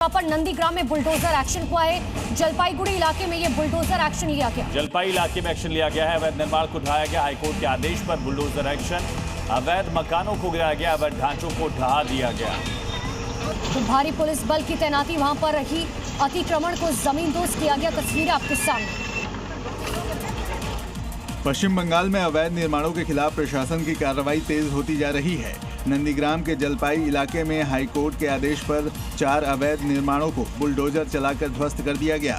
पर नंदीग्राम में bulldozer action हुआ है। जलपाईगुड़ी इलाके में ये बुलडोजर एक्शन लिया गया। जलपाई इलाके में एक्शन लिया गया है। अवैध निर्माण को ढहाया गया। हाईकोर्ट के आदेश पर बुलडोजर एक्शन। अवैध मकानों को गिराया गया। अवैध ढांचों को ढहा दिया गया। तो भारी पुलिस बल की तैनाती वहां पर रही। अतिक्रमण को जमींदोज किया गया। तस्वीरें आपके सामने। पश्चिम बंगाल में अवैध निर्माणों के खिलाफ प्रशासन की कार्रवाई तेज होती जा रही है। नंदीग्राम के जलपाई इलाके में हाईकोर्ट के आदेश पर 4 अवैध निर्माणों को बुलडोजर चलाकर ध्वस्त कर दिया गया।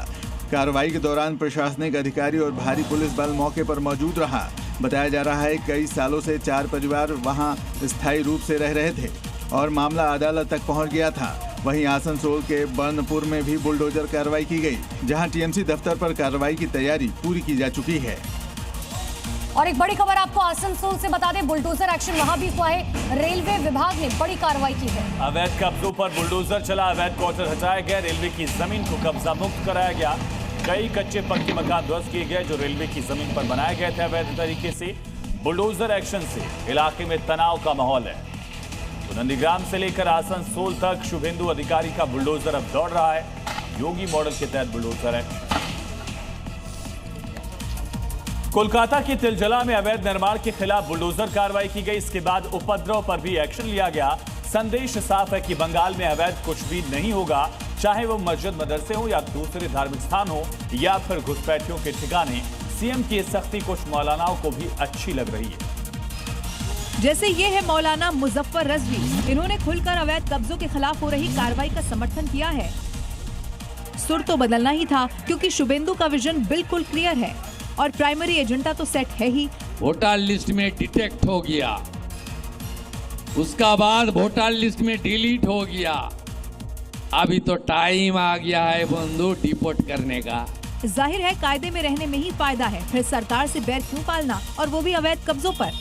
कार्रवाई के दौरान प्रशासनिक अधिकारी और भारी पुलिस बल मौके पर मौजूद रहा। बताया जा रहा है कई सालों से 4 परिवार वहां स्थायी रूप से रह रहे थे और मामला अदालत तक पहुंच गया था। वहीं आसनसोल के बर्नपुर में भी बुलडोजर कार्रवाई की गई, जहां टीएमसी दफ्तर पर कार्रवाई की तैयारी पूरी की जा चुकी है। और एक बड़ी खबर आपको आसनसोल से बता दें, बुलडोजर एक्शन वहां भी हुआ है। रेलवे विभाग ने बड़ी कार्रवाई की है। अवैध कब्जों पर बुलडोजर चला। अवैध क्वार्टर हटाए गए। रेलवे की जमीन को कब्जा मुक्त कराया गया। कई कच्चे पक्के मकान ध्वस्त किए गए जो रेलवे की जमीन पर बनाए गए थे अवैध तरीके से। बुलडोजर एक्शन से इलाके में तनाव का माहौल है। तो नंदीग्राम से लेकर आसनसोल तक शुभेंदु अधिकारी का बुलडोजर अब दौड़ रहा है। योगी मॉडल के तहत बुलडोजर है। कोलकाता के तिलजला में अवैध निर्माण के खिलाफ बुलडोजर कार्रवाई की गई। इसके बाद उपद्रव पर भी एक्शन लिया गया। संदेश साफ है कि बंगाल में अवैध कुछ भी नहीं होगा, चाहे वो मस्जिद मदरसे हो या दूसरे धार्मिक स्थान हो या फिर घुसपैठियों के ठिकाने। सीएम की सख्ती कुछ मौलानाओं को भी अच्छी लग रही है। जैसे ये है मौलाना मुजफ्फर रजवी। इन्होंने खुलकर अवैध कब्जों के खिलाफ हो रही कार्रवाई का समर्थन किया है। सुर तो बदलना ही था क्योंकि शुभेंदु का विजन बिल्कुल क्लियर है और प्राइमरी एजेंडा तो सेट है ही। वोटर लिस्ट में डिटेक्ट हो गया, उसका बाद वोटर लिस्ट में डिलीट हो गया। अभी तो टाइम आ गया है बंधु डिपोर्ट करने का। जाहिर है कायदे में रहने में ही फायदा है, फिर सरकार से बैर क्यों पालना, और वो भी अवैध कब्जों पर।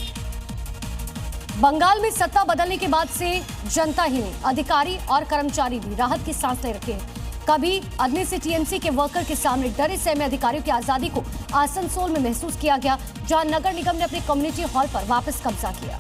बंगाल में सत्ता बदलने के बाद से जनता ही नहीं, अधिकारी और कर्मचारी भी राहत की सांस ले रखे हैं। कभी अदनी से टीएमसी के वर्कर के सामने डरे सहमे अधिकारियों की आजादी को आसनसोल में महसूस किया गया, जहां नगर निगम ने अपने कम्युनिटी हॉल पर वापस कब्जा किया,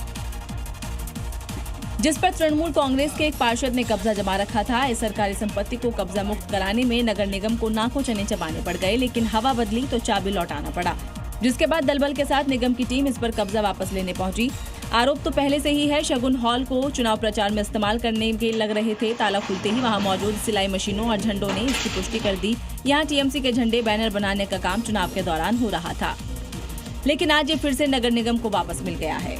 जिस पर तृणमूल कांग्रेस के एक पार्षद ने कब्जा जमा रखा था। इस सरकारी संपत्ति को कब्जा मुक्त कराने में नगर निगम को नाकों चने चबाने पड़ गए, लेकिन हवा बदली तो चाबी लौटाना पड़ा, जिसके बाद दलबल के साथ निगम की टीम इस पर कब्जा वापस लेने पहुंची। आरोप तो पहले से ही है, शगुन हॉल को चुनाव प्रचार में इस्तेमाल करने के लग रहे थे। ताला खुलते ही वहां मौजूद सिलाई मशीनों और झंडों ने इसकी पुष्टि कर दी। यहां टीएमसी के झंडे बैनर बनाने का काम चुनाव के दौरान हो रहा था, लेकिन आज ये फिर से नगर निगम को वापस मिल गया है।